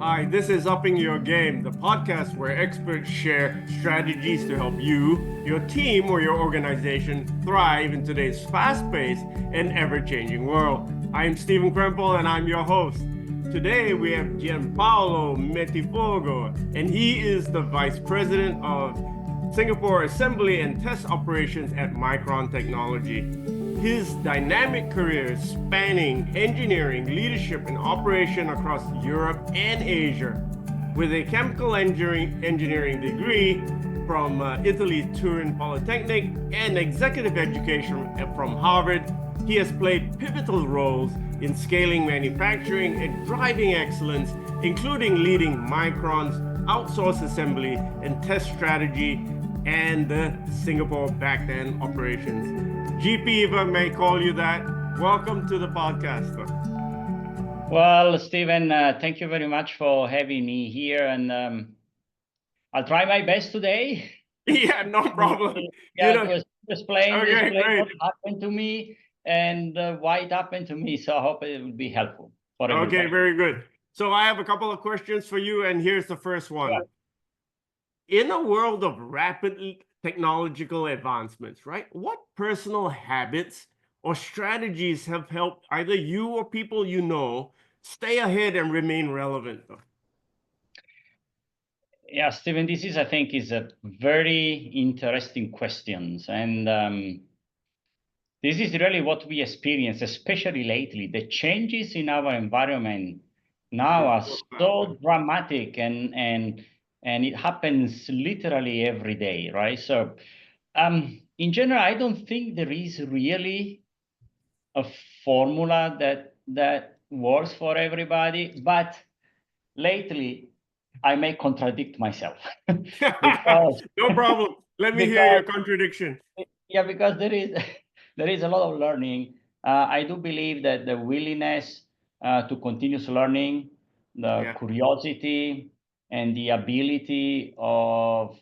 Hi, this is Upping Your Game, the podcast where experts share strategies to help you, your team, or your organization thrive in today's fast-paced and ever-changing world. I'm Stephen Krempel and I'm your host. Today we have Gianpaolo Mettifogo, and he is the Vice President of Singapore Assembly and Test Operations at Micron Technology. His dynamic career spanning engineering, leadership, and operation across Europe and Asia. With a chemical engineering degree from Italy Turin Polytechnic and executive education from Harvard, he has played pivotal roles in scaling manufacturing and driving excellence, including leading Micron's outsourced assembly and test strategy and the Singapore back-end operations. GP, if I may call you that, welcome to the podcast. Well, Stephen, thank you very much for having me here, and I'll try my best today. Yeah, no problem. To explain great. what happened to me and why it happened to me. So I hope it will be helpful for everybody. Okay, very good. So I have a couple of questions for you, and here's the first one. Yeah. In a world of rapid technological advancements, right? What personal habits or strategies have helped either you or people you know stay ahead and remain relevant? Yeah, Stephen, this is, I think, is a very interesting question. And this is really what we experience, especially lately. The changes in our environment now are so dramatic and it happens literally every day, right? So in general, I don't think there is really a formula that works for everybody, but lately I may contradict myself. No problem. Let me hear your contradiction. Yeah, because there is a lot of learning. I do believe that the willingness to continuous learning, the curiosity, and the ability of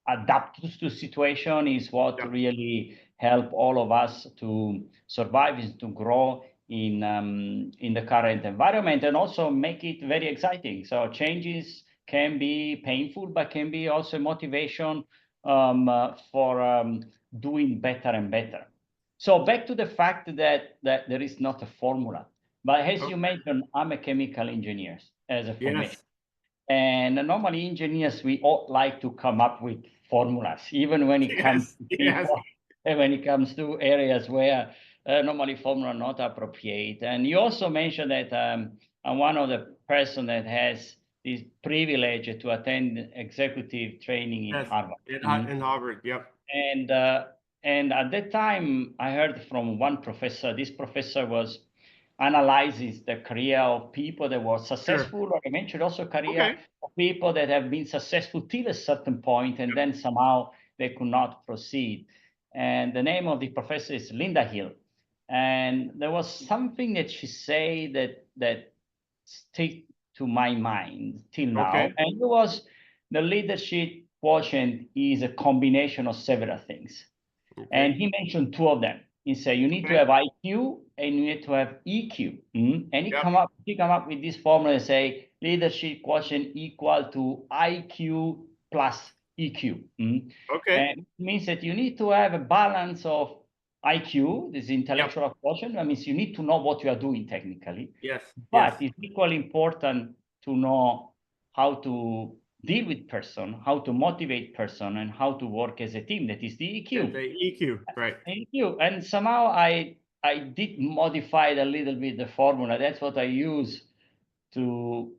adapt to situation is what really help all of us to survive and to grow in the current environment, and also make it very exciting. So changes can be painful, but can be also motivation for doing better and better. So back to the fact that there is not a formula, but as you mentioned, I'm a chemical engineer as a formation. Yes. And normally engineers, we all like to come up with formulas, even when it comes to people, when it comes to areas where normally formula are not appropriate. And you also mentioned that I'm one of the person that has this privilege to attend executive training in Harvard. In Harvard, yep. And at that time, I heard from one professor. This professor was analyzes the career of people that were successful, or I mentioned also career of people that have been successful till a certain point, and then somehow they could not proceed. And the name of the professor is Linda Hill. And there was something that she said that stick to my mind till now. And it was the leadership quotient is a combination of several things. And he mentioned two of them. He said you need to have IQ and you need to have EQ. And he come up with this formula and say leadership quotient equal to IQ plus EQ. And it means that you need to have a balance of IQ, this intellectual quotient. That means you need to know what you are doing technically. Yes. But it's equally important to know how to deal with person, how to motivate person, and how to work as a team. That is the EQ. Yeah, the EQ, right. EQ. And somehow I did modify a little bit the formula. That's what I use to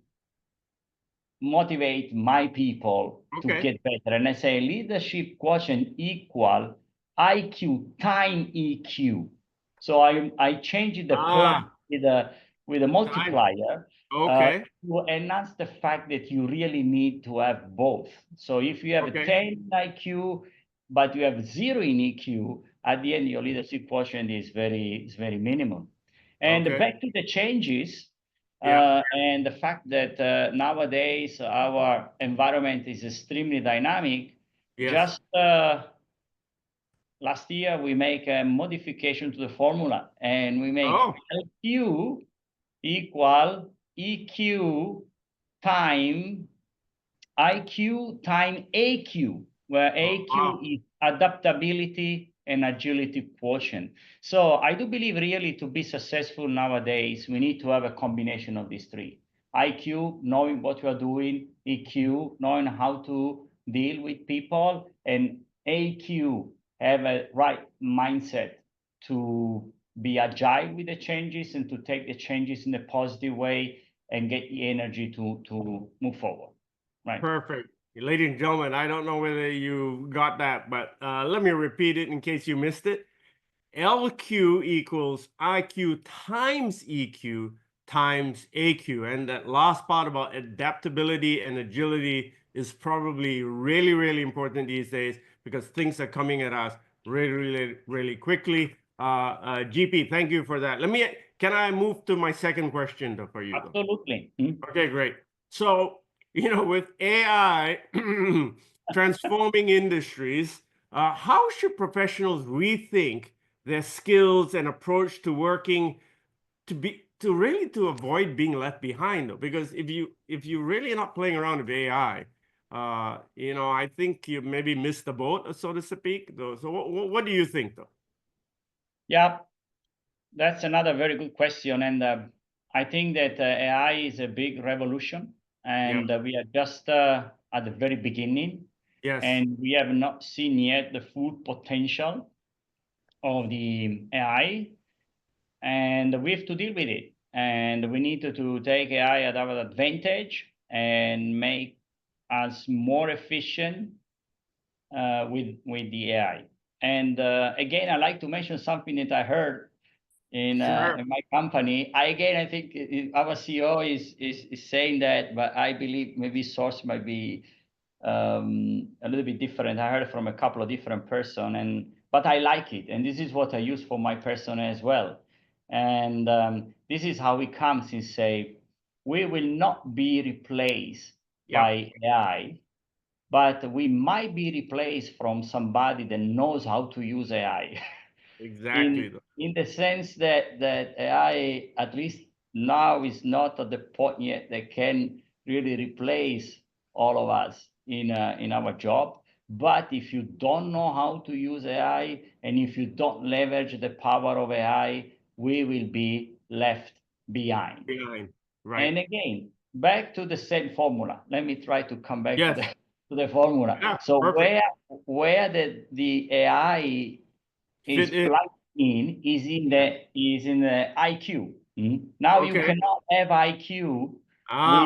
motivate my people to get better. And I say leadership quotient equal IQ time EQ. So I changed the plus with a multiplier to enhance the fact that you really need to have both. So if you have a 10 IQ, but you have 0 in EQ, at the end, your leadership quotient is very minimum. And back to the changes, and the fact that nowadays our environment is extremely dynamic. Just last year, we make a modification to the formula, and we make IQ equal EQ time IQ time AQ, where AQ is adaptability and agility quotient. So I do believe really to be successful nowadays, we need to have a combination of these three. IQ, knowing what you are doing, EQ, knowing how to deal with people, and AQ, have a right mindset to be agile with the changes and to take the changes in a positive way and get the energy to move forward. Right. Perfect. Ladies and gentlemen, I don't know whether you got that, but let me repeat it in case you missed it. LQ equals IQ times EQ times AQ. And that last part about adaptability and agility is probably really, really important these days because things are coming at us really, really, really quickly. GP, thank you for that. Can I move to my second question though for you? Absolutely. Okay, great. So, with AI transforming industries, how should professionals rethink their skills and approach to working to avoid being left behind though? Because if you really are not playing around with AI, I think you maybe missed the boat, so to speak. Though. So what do you think though? Yeah, that's another very good question. And I think that AI is a big revolution and we are just at the very beginning. Yes. And we have not seen yet the full potential of the AI, and we have to deal with it. And we need to take AI at our advantage and make us more efficient with the AI. And again, I like to mention something that I heard in my company. I think our CEO is saying that, but I believe maybe source might be a little bit different. I heard it from a couple of different person, but I like it, and this is what I use for my persona as well. And this is how it comes and say, we will not be replaced by AI, but we might be replaced from somebody that knows how to use AI. Exactly. In the sense that AI, at least now, is not at the point yet that can really replace all of us in our job. But if you don't know how to use AI and if you don't leverage the power of AI, we will be left behind. Right. And again, back to the same formula. Let me try to come back Yes. to the formula. Yeah, so perfect. where the AI is plugged in is in the IQ. Now you cannot have IQ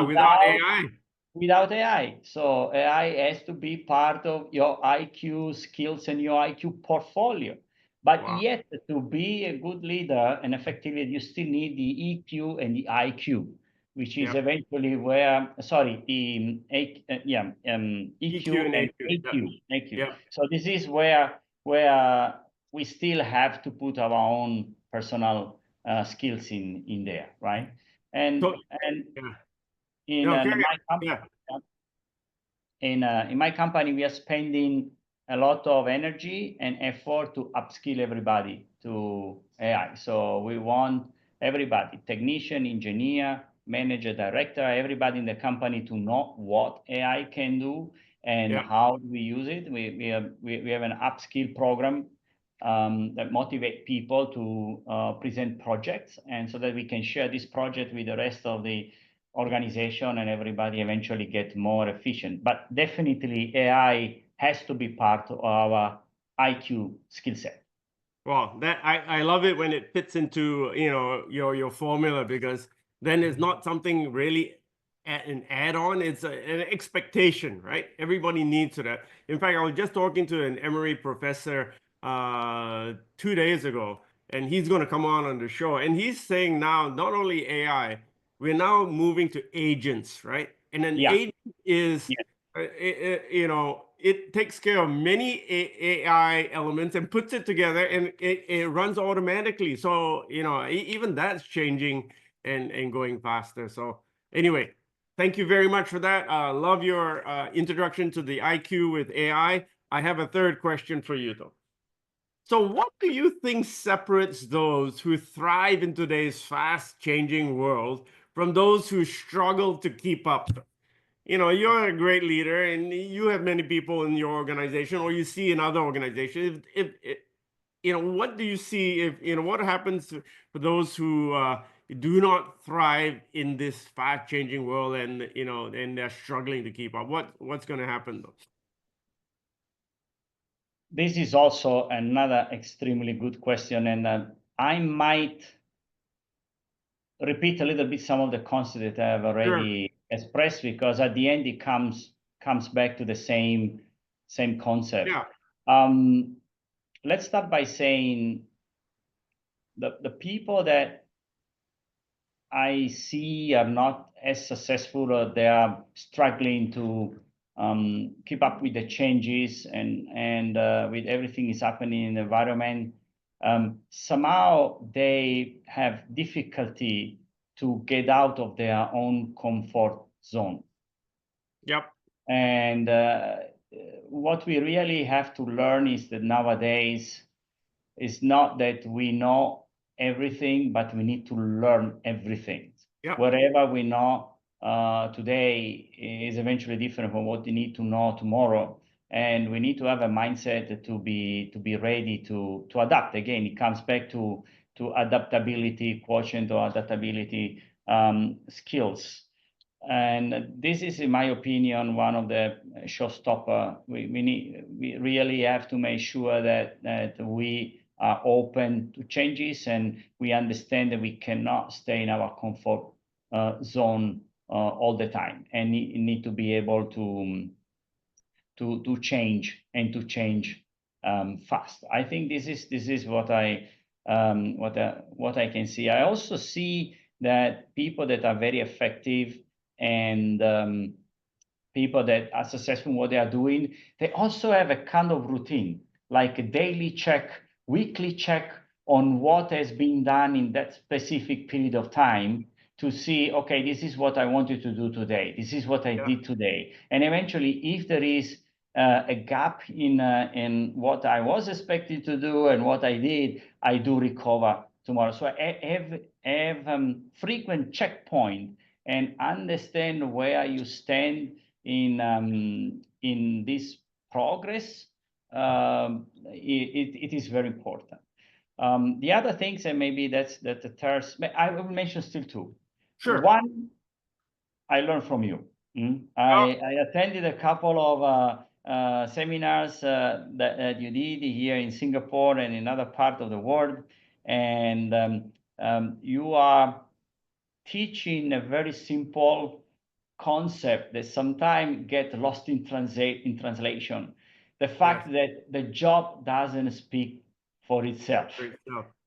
without AI. without AI. So AI has to be part of your IQ skills and your IQ portfolio. But yet, to be a good leader and effective leader, you still need the EQ and the IQ, which is eventually where, sorry, the EQ and AQ. So this is where we still have to put our own personal skills in there, right? And in my company, we are spending a lot of energy and effort to upskill everybody to AI. So we want everybody, technician, engineer, manager, director, everybody in the company to know what AI can do and how do we use it. We have an upskill program that motivate people to present projects, and so that we can share this project with the rest of the organization and everybody eventually get more efficient. But definitely AI has to be part of our IQ skill set. Well, that I love it when it fits into your formula, because then it's not something really an add-on, it's an expectation, right? Everybody needs that. In fact, I was just talking to an Emory professor 2 days ago, and he's going to come on the show, and he's saying now not only AI, we're now moving to agents, right? And an agent is it takes care of many AI elements and puts it together, and it runs automatically. So even that's changing and going faster. So anyway, thank you very much for that. Love your introduction to the IQ with AI. I have a third question for you though. So what do you think separates those who thrive in today's fast changing world from those who struggle to keep up? You know, you're a great leader and you have many people in your organization, or you see in other organizations. If you know, what do you see, if you know, what happens for those who do not thrive in this fast changing world, and you know, and they're struggling to keep up? What's going to happen though? This is also another extremely good question, and I might repeat a little bit some of the concepts that I have already expressed, because at the end it comes back to the same concept. Yeah. Let's start by saying the people that I see are not as successful, or they are struggling to keep up with the changes and with everything is happening in the environment. Somehow they have difficulty to get out of their own comfort zone. Yep. And what we really have to learn is that nowadays it's not that we know everything, but we need to learn everything. Yep. Whatever we know today is eventually different from what we need to know tomorrow. And we need to have a mindset to be ready to adapt. Again, it comes back to adaptability, quotient or adaptability skills. And this is, in my opinion, one of the showstopper. We really have to make sure that we are open to changes, and we understand that we cannot stay in our comfort zone all the time, and need to be able to change, and to change fast. I think this is what I can see. I also see that people that are very effective and people that are successful in what they are doing, they also have a kind of routine, like a daily check, weekly check on what has been done in that specific period of time, to see, okay, this is what I wanted to do today. This is what I did today. And eventually, if there is a gap in what I was expected to do and what I did, I do recover tomorrow. So I have frequent checkpoint, and understand where you stand in this progress. It is very important. The other things, and maybe that's the third, I will mention still two. Sure. One, I learned from you. I attended a couple of seminars that you did here in Singapore and in other parts of the world, and you are teaching a very simple concept that sometimes get lost in translation. The fact that the job doesn't speak for itself.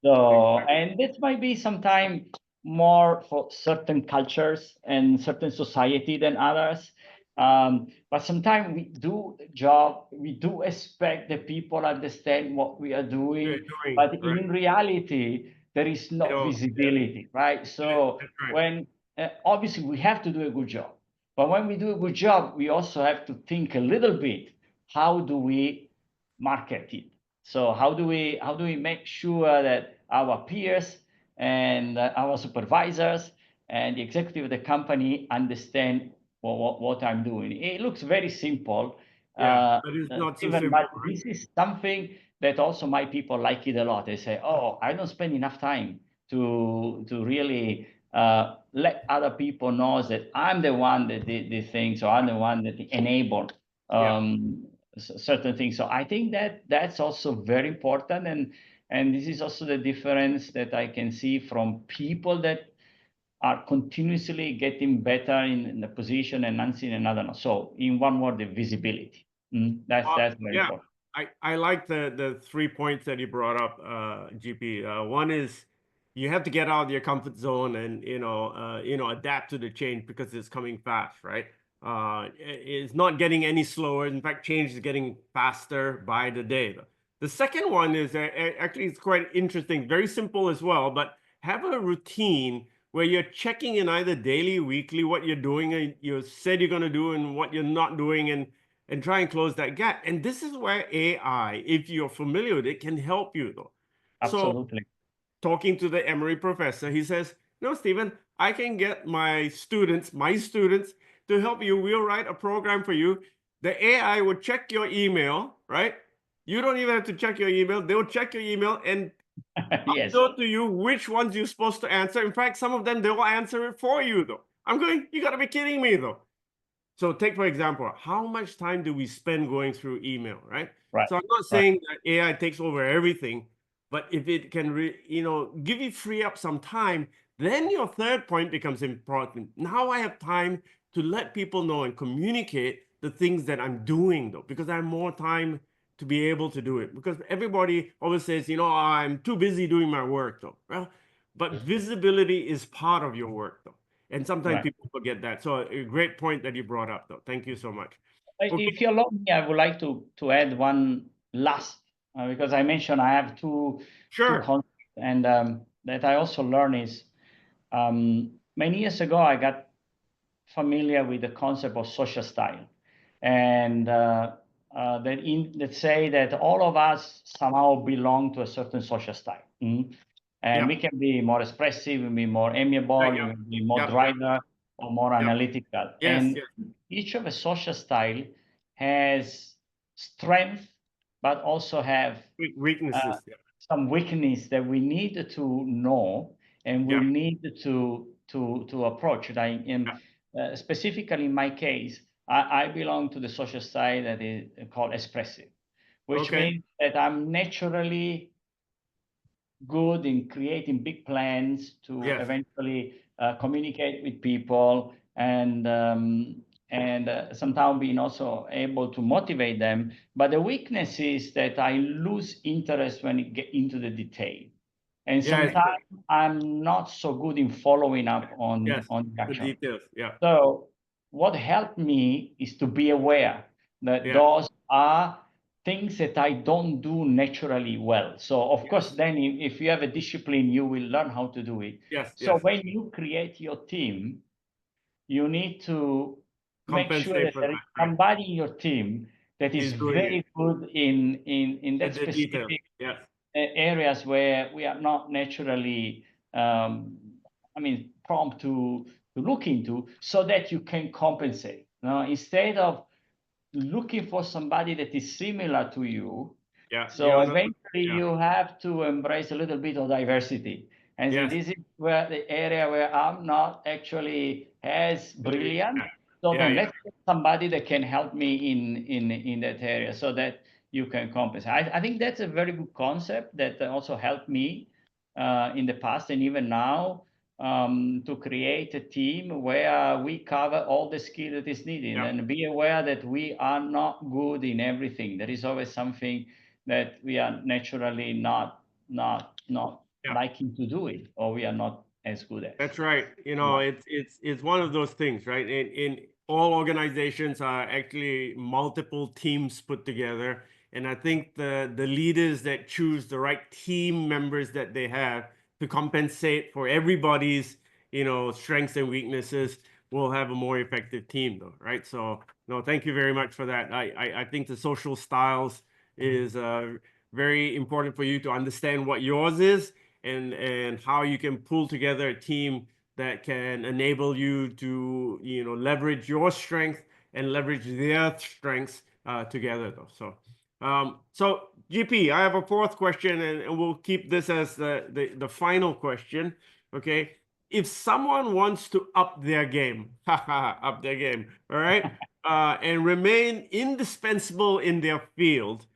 So, and this might be sometimes more for certain cultures and certain society than others. But sometimes we do the job, we do expect that people understand what we are doing, but in reality, there is no visibility, right? So when obviously we have to do a good job, but when we do a good job, we also have to think a little bit, how do we market it? So how do we make sure that our peers and our supervisors and the executive of the company understand what I'm doing? It looks very simple. But it's not so simple. But this is something that also my people like it a lot. They say, "Oh, I don't spend enough time to really let other people know that I'm the one that did these things, or I'm the one that enabled certain things." So I think that's also very important, and this is also the difference that I can see from people that are continuously getting better in the position and unseen another. So in one word, the visibility. That's very important. I like the 3 points that you brought up, GP. One is you have to get out of your comfort zone and adapt to the change, because it's coming fast, right? It's not getting any slower. In fact, change is getting faster by the day. The second one is actually, it's quite interesting, very simple as well, but have a routine where you're checking in either daily, weekly, what you're doing, and you said you're going to do, and what you're not doing, and try and close that gap. And this is where AI, if you're familiar with it, can help you though. Absolutely. So talking to the Emory professor, he says, "No, Stephen, I can get my students to help you. We'll write a program for you. The AI will check your email, right? You don't even have to check your email. They'll check your email and Yes. upload to you which ones you're supposed to answer. In fact, some of them, they will answer it for you, though. I'm going, you got to be kidding me, though. So take, for example, how much time do we spend going through email, right? Right. So I'm not saying that AI takes over everything, but if it can, give you free up some time, then your third point becomes important. Now I have time to let people know and communicate the things that I'm doing, though, because I have more time to be able to do it. Because everybody always says, I'm too busy doing my work, though. Well, but visibility is part of your work, though. And sometimes Right. people forget that. So a great point that you brought up, though. Thank you so much. Okay. If you allow me, I would like to add one last, because I mentioned I have two Sure. concepts, and that I also learned is many years ago I got familiar with the concept of social style, and that say that all of us somehow belong to a certain social style. And Yep. we can be more expressive, we can be more amiable, Right, we yep. can be more Yep, yep. driver or more Yep. analytical. Yes, And yes. each of a social style has strength, but also have Weaknesses. Yeah. some weakness that we need to know and we Yeah. need to approach. Like specifically in my case, I belong to the social style that is called expressive, which Okay. means that I'm naturally good in creating big plans to Yes. eventually communicate with people and sometimes being also able to motivate them. But the weakness is that I lose interest when it get into the detail. And Yes. sometimes I'm not so good in following up Yes. on the The action. details. Yeah. So what helped me is to be aware that Yeah. those are things that I don't do naturally well. So of course, Yes. then if you have a discipline, you will learn how to do it. Yes. So Yes. when you create your team, you need to make sure Compensate that for there is that. Right. somebody in your team that is He's doing it. very good in that The details. specific Yes. areas where we are not naturally, prompt to look into, so that you can compensate. Now, instead of looking for somebody that is similar to you, Yeah. so eventually Yeah. you have to embrace a little bit of diversity. And so Yes. this is where the area where I'm not actually as brilliant. So Yeah. then Yeah. let's get somebody that can help me in that area so that you can compensate. I think that's a very good concept that also helped me in the past and even now to create a team where we cover all the skill that is needed Yeah. and be aware that we are not good in everything. There is always something that we are naturally not Yeah. liking to do it, or we are not as good as. That's right. Yeah. It's one of those things, right? In all organizations are actually multiple teams put together, and I think the leaders that choose the right team members that they have to compensate for everybody's strengths and weaknesses will have a more effective team, though, right? So no, thank you very much for that. I think the social styles is very important for you to understand what yours is and how you can pull together a team that can enable you to leverage your strength and leverage their strengths together though. So GP, I have a fourth question, and we'll keep this as the final question. Okay, if someone wants to up their game, up their game, all right, and remain indispensable in their field,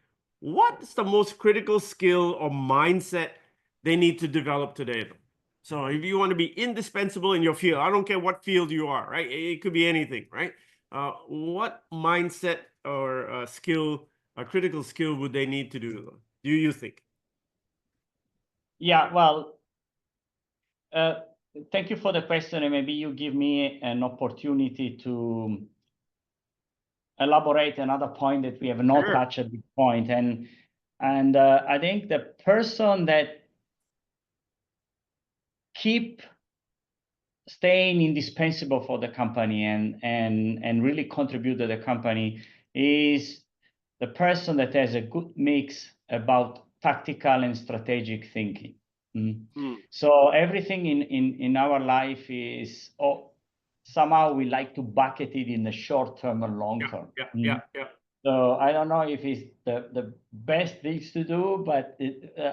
what's the most critical skill or mindset they need to develop today? So if you want to be indispensable in your field, I don't care what field you are, right? It could be anything, right? What mindset or skill, a critical skill, would they need to do you think? Yeah, well, thank you for the question, and maybe you give me an opportunity to elaborate another point that we have not Sure. touched at this point. And I think the person that keep staying indispensable for the company and really contribute to the company is the person that has a good mix about tactical and strategic thinking. So everything in our life is, somehow we like to bucket it in the short term and long term. Yeah. So I don't know if it's the best things to do, but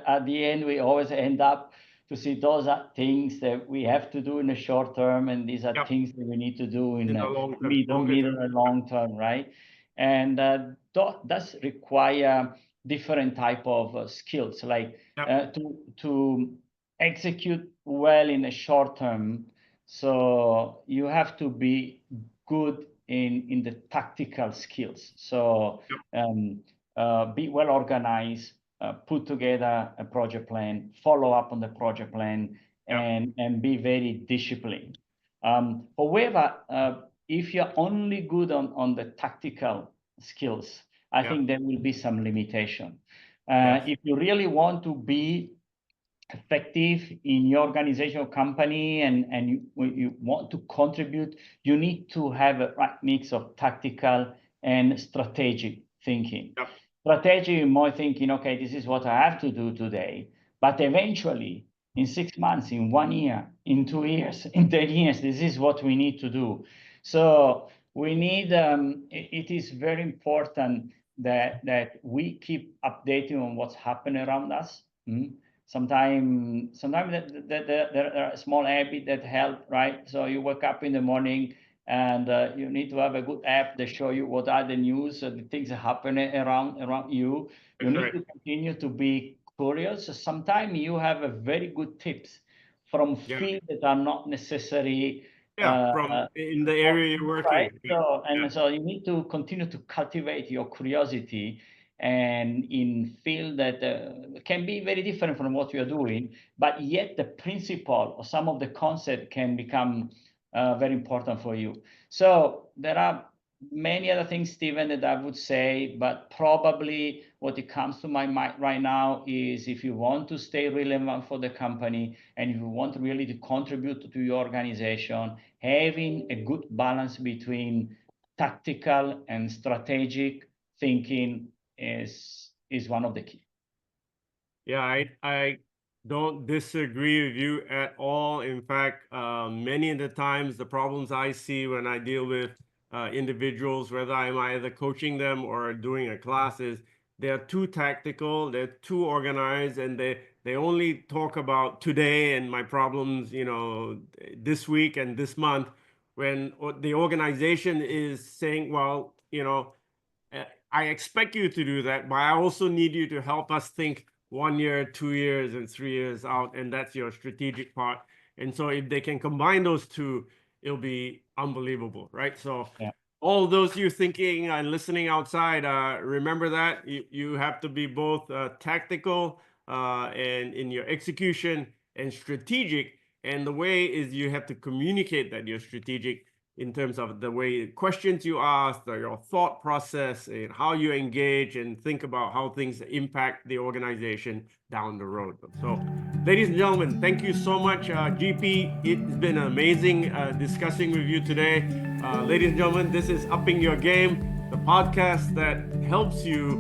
at the end, we always end up to see those are things that we have to do in the short term, and these are things that we need to do in the middle and long term, right? And does require different type of skills, like to execute well in the short term. So you have to be good in the tactical skills. So be well organized, put together a project plan, follow up on the project plan, and be very disciplined. However, if you're only good on the tactical skills, I think there will be some limitation. If you really want to be effective in your organizational company and you want to contribute, you need to have a right mix of tactical and strategic thinking. Strategy, you might thinking, okay, this is what I have to do today, but eventually in 6 months, in 1 year, in 2 years, in 10 years, this is what we need to do. So we need, it is very important that we keep updating on what's happening around us. Sometimes there are small habits that help, right? So you wake up in the morning and you need to have a good app that show you what are the news, the things that happen around you. You need to continue to be curious. So sometimes you have a very good tips from fields that are not necessary. From in the area you're working. Right? So you need to continue to cultivate your curiosity and in field that can be very different from what you're doing, but yet the principle or some of the concept can become very important for you. So there are many other things, Stephen, that I would say, but probably what it comes to my mind right now is if you want to stay relevant for the company and if you want really to contribute to your organization, having a good balance between tactical and strategic thinking is one of the key. Yeah, I don't disagree with you at all. In fact, many of the times the problems I see when I deal with individuals, whether I'm either coaching them or doing a class, is they're too tactical, they're too organized, and they only talk about today and my problems, this week and this month, when the organization is saying, well, I expect you to do that, but I also need you to help us think 1 year, 2 years, and 3 years out, and that's your strategic part. And so if they can combine those two, it'll be unbelievable, right? So all those you thinking and listening outside, remember that you have to be both tactical and in your execution and strategic. And the way is you have to communicate that you're strategic in terms of the way questions you ask, your thought process, and how you engage and think about how things impact the organization down the road. So, ladies and gentlemen, thank you so much, GP. It's been amazing discussing with you today. Ladies and gentlemen, this is Upping Your Game, the podcast that helps you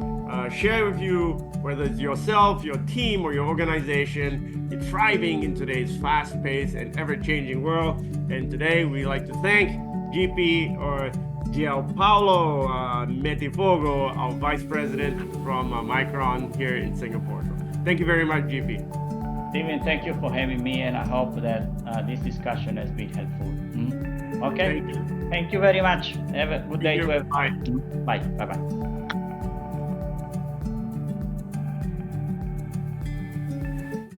share with you, whether it's yourself, your team, or your organization, in thriving in today's fast-paced and ever-changing world. And today, we like to thank GP or Gianpaolo Mettifogo, our Vice President from Micron here in Singapore. So thank you very much, GP. Stephen, thank you for having me, and I hope that this discussion has been helpful. Okay. Thank you very much. Have a good day to everyone. Bye. Bye. Bye-bye.